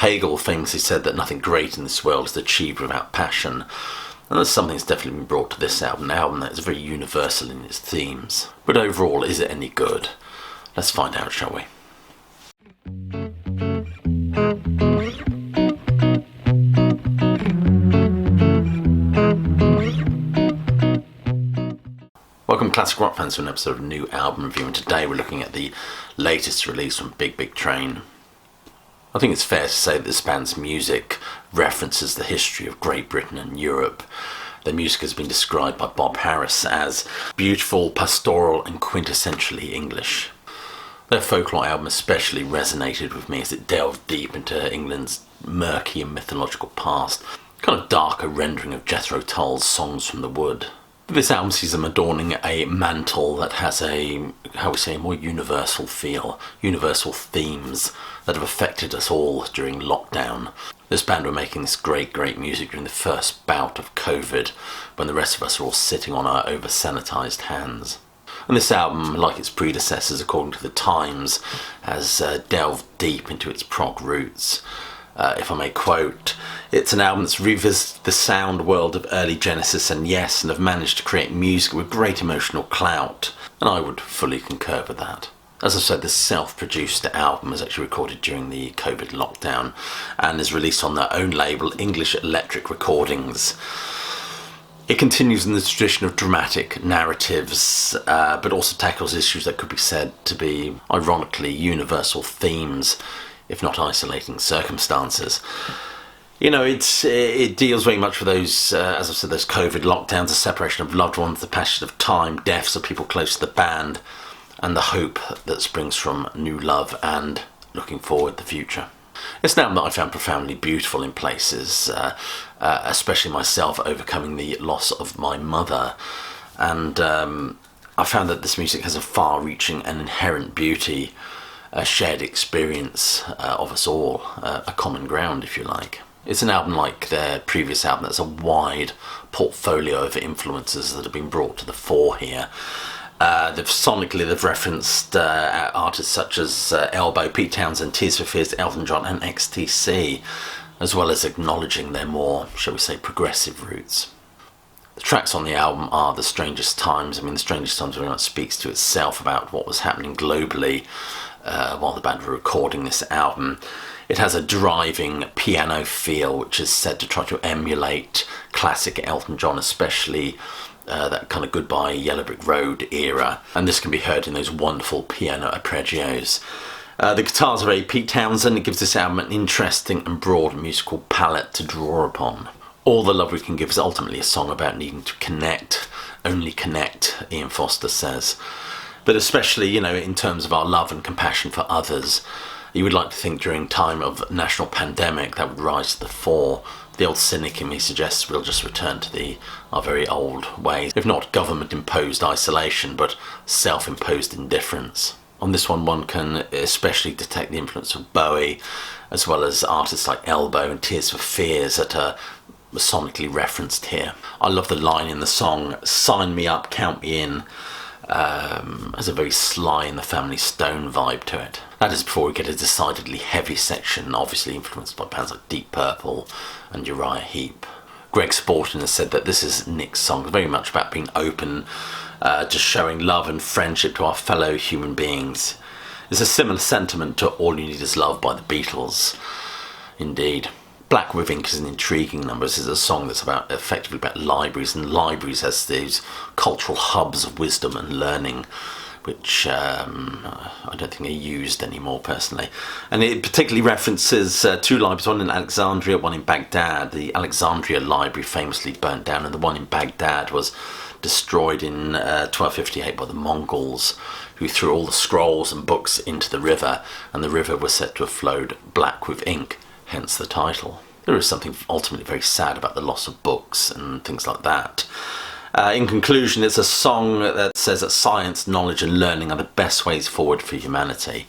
Hegel famously said that nothing great in this world is achieved without passion. And that's something that's definitely been brought to this album, an album that is very universal in its themes. But overall, is it any good? Let's find out, shall we? Welcome classic rock fans to an episode of New Album Review, and today we're looking at the latest release from Big Big Train. I think it's fair to say that this band's music references the history of Great Britain and Europe. Their music has been described by Bob Harris as beautiful, pastoral and quintessentially English. Their folklore album especially resonated with me as it delved deep into England's murky and mythological past, kind of darker rendering of Jethro Tull's Songs from the Wood. This album sees them adorning a mantle that has a more universal feel, universal themes that have affected us all during lockdown. This band were making this great music during the first bout of COVID, when the rest of us are all sitting on our over-sanitised hands. And this album, like its predecessors according to the Times, has delved deep into its prog roots. If I may quote, it's an album that's revisited the sound world of early Genesis and Yes, and have managed to create music with great emotional clout, and I would fully concur with that. As I said, this self-produced album was actually recorded during the COVID lockdown and is released on their own label, English Electric Recordings. It continues in the tradition of dramatic narratives, but also tackles issues that could be said to be, ironically, universal themes, if not isolating circumstances. You know, it deals very much with those, as I said, those COVID lockdowns, the separation of loved ones, the passage of time, deaths of people close to the band, and the hope that springs from new love and looking forward to the future. It's an album that I found profoundly beautiful in places, especially myself overcoming the loss of my mother. And I found that this music has a far-reaching and inherent beauty, a shared experience of us all, a common ground, if you like. It's an album like their previous album that's a wide portfolio of influences that have been brought to the fore here. They've referenced artists such as Elbow, Pete Townsend, Tears for Fears, Elton John and XTC, as well as acknowledging their more, shall we say, progressive roots. The tracks on the album are The Strangest Times. The Strangest Times very much speaks to itself about what was happening globally while the band were recording this album. It has a driving piano feel, which is said to try to emulate classic Elton John, especially that kind of Goodbye Yellow Brick Road era, and this can be heard in those wonderful piano arpeggios. The guitars are very Pete Townsend. It gives this album an interesting and broad musical palette to draw upon. All the Love We Can Give is ultimately a song about needing to connect, only connect, Ian Foster says. But especially, in terms of our love and compassion for others, you would like to think during time of national pandemic that would rise to the fore. The old cynic in me suggests we'll just return to our very old ways, if not government-imposed isolation, but self-imposed indifference. On this one can especially detect the influence of Bowie, as well as artists like Elbow and Tears for Fears that are sonically referenced here. I love the line in the song, "Sign me up, count me in," has a very Sly and the Family Stone vibe to it. That is before we get a decidedly heavy section, obviously influenced by bands like Deep Purple and Uriah Heep. Greg Sporton has said that this is Nick's song, very much about being open, just showing love and friendship to our fellow human beings. It's a similar sentiment to All You Need Is Love by the Beatles. Indeed. Black with Ink is an intriguing number. This is a song that's effectively about libraries, and libraries as these cultural hubs of wisdom and learning, which I don't think are used anymore personally. And it particularly references two libraries, one in Alexandria, one in Baghdad. The Alexandria library famously burnt down, and the one in Baghdad was destroyed in 1258 by the Mongols, who threw all the scrolls and books into the river, and the river was said to have flowed black with ink, hence the title. There is something ultimately very sad about the loss of books and things like that. In conclusion, it's a song that says that science, knowledge and learning are the best ways forward for humanity,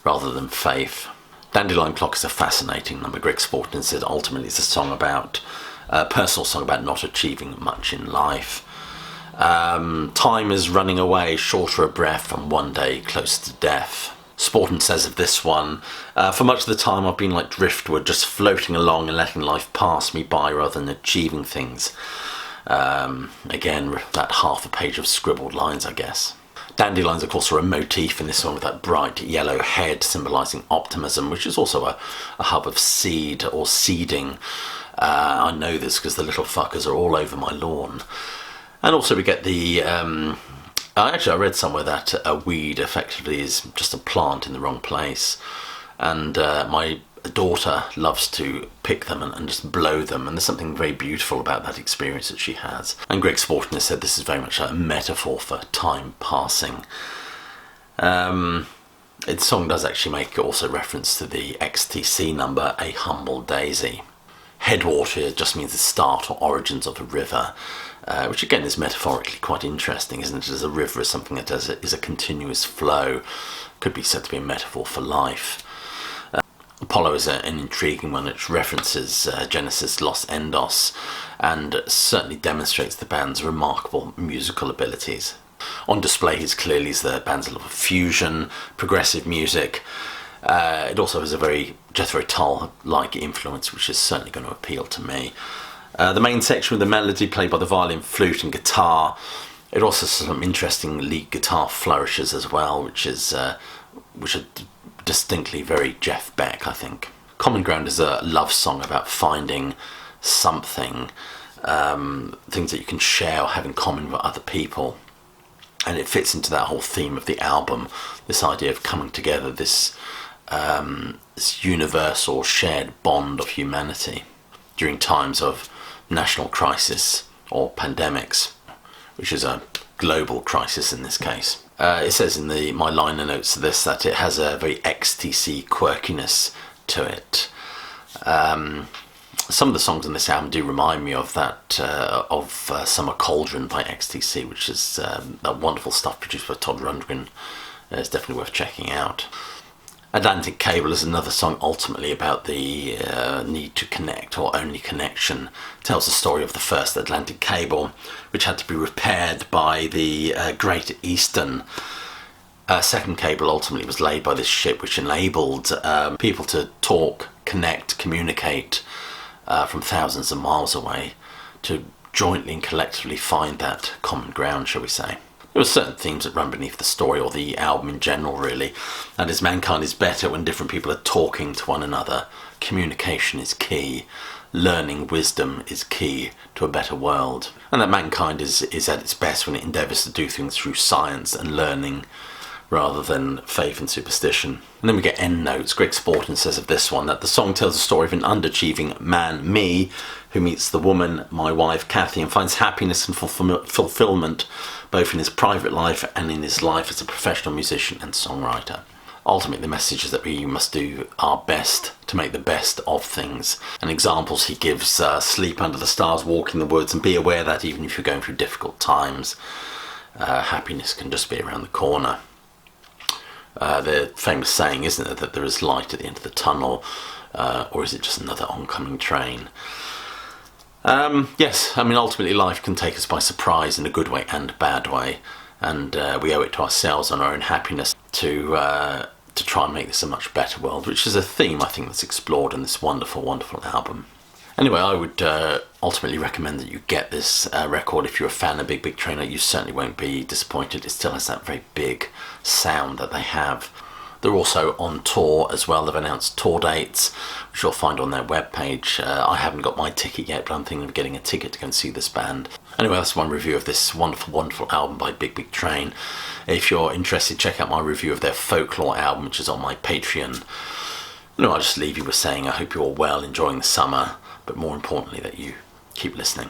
rather than faith. Dandelion Clock is a fascinating number. Greg Sporton said ultimately it's a personal song about not achieving much in life. Time is running away, shorter a breath, and one day close to death. Sporton says of this one, for much of the time I've been like driftwood, just floating along and letting life pass me by rather than achieving things. Again, that half a page of scribbled lines, I guess. Dandelions, of course, are a motif in this one with that bright yellow head symbolising optimism, which is also a hub of seed or seeding. I know this because the little fuckers are all over my lawn. And also we get the... I read somewhere that a weed effectively is just a plant in the wrong place. And my daughter loves to pick them and just blow them, and there's something very beautiful about that experience that she has. And Greg Sporton has said this is very much a metaphor for time passing. The song does actually make also reference to the XTC number, A Humble Daisy. Headwater just means the start or origins of a river, which again is metaphorically quite interesting, isn't it? As a river is something that is a continuous flow, could be said to be a metaphor for life. Apollo is an intriguing one which references Genesis' Los Endos and certainly demonstrates the band's remarkable musical abilities. On display is clearly the band's love of fusion, progressive music. It also has a very Jethro Tull-like influence, which is certainly going to appeal to me. The main section with the melody played by the violin, flute and guitar. It also has some interesting lead guitar flourishes as well, which are distinctly very Jeff Beck, I think. Common Ground is a love song about finding something, things that you can share or have in common with other people. And it fits into that whole theme of the album, this idea of coming together, this universal shared bond of humanity during times of national crisis or pandemics, which is a global crisis in this case. It says in my liner notes to this that it has a very XTC quirkiness to it. Some of the songs on this album do remind me of that Summer Cauldron by XTC, which is that wonderful stuff produced by Todd Rundgren. It's definitely worth checking out. Atlantic Cable is another song ultimately about the need to connect, or only connection. It tells the story of the first Atlantic Cable, which had to be repaired by the Great Eastern. Second cable ultimately was laid by this ship, which enabled people to talk, connect, communicate from thousands of miles away, to jointly and collectively find that common ground, shall we say. There are certain themes that run beneath the story, or the album in general, really. That is, mankind is better when different people are talking to one another. Communication is key. Learning wisdom is key to a better world. And that mankind is at its best when it endeavours to do things through science and learning, rather than faith and superstition. And then we get end notes. Greg Sporton says of this one that the song tells the story of an underachieving man, me, who meets the woman, my wife, Kathy, and finds happiness and fulfillment both in his private life and in his life as a professional musician and songwriter. Ultimately, the message is that we must do our best to make the best of things. And examples he gives, sleep under the stars, walk in the woods, and be aware that even if you're going through difficult times, happiness can just be around the corner. The famous saying, isn't it, that there is light at the end of the tunnel, or is it just another oncoming train? Yes, I mean, ultimately life can take us by surprise in a good way and a bad way, and we owe it to ourselves and our own happiness to try and make this a much better world, which is a theme I think that's explored in this wonderful, wonderful album. Anyway, I would ultimately recommend that you get this record. If you're a fan of Big Big Train, you certainly won't be disappointed. It still has that very big sound that they have. They're also on tour as well. They've announced tour dates, which you'll find on their webpage. I haven't got my ticket yet, but I'm thinking of getting a ticket to go and see this band. Anyway, that's one review of this wonderful, wonderful album by Big Big Train. If you're interested, check out my review of their Folklore album, which is on my Patreon. No, I'll just leave you with saying I hope you're all well, enjoying the summer, but more importantly that you keep listening.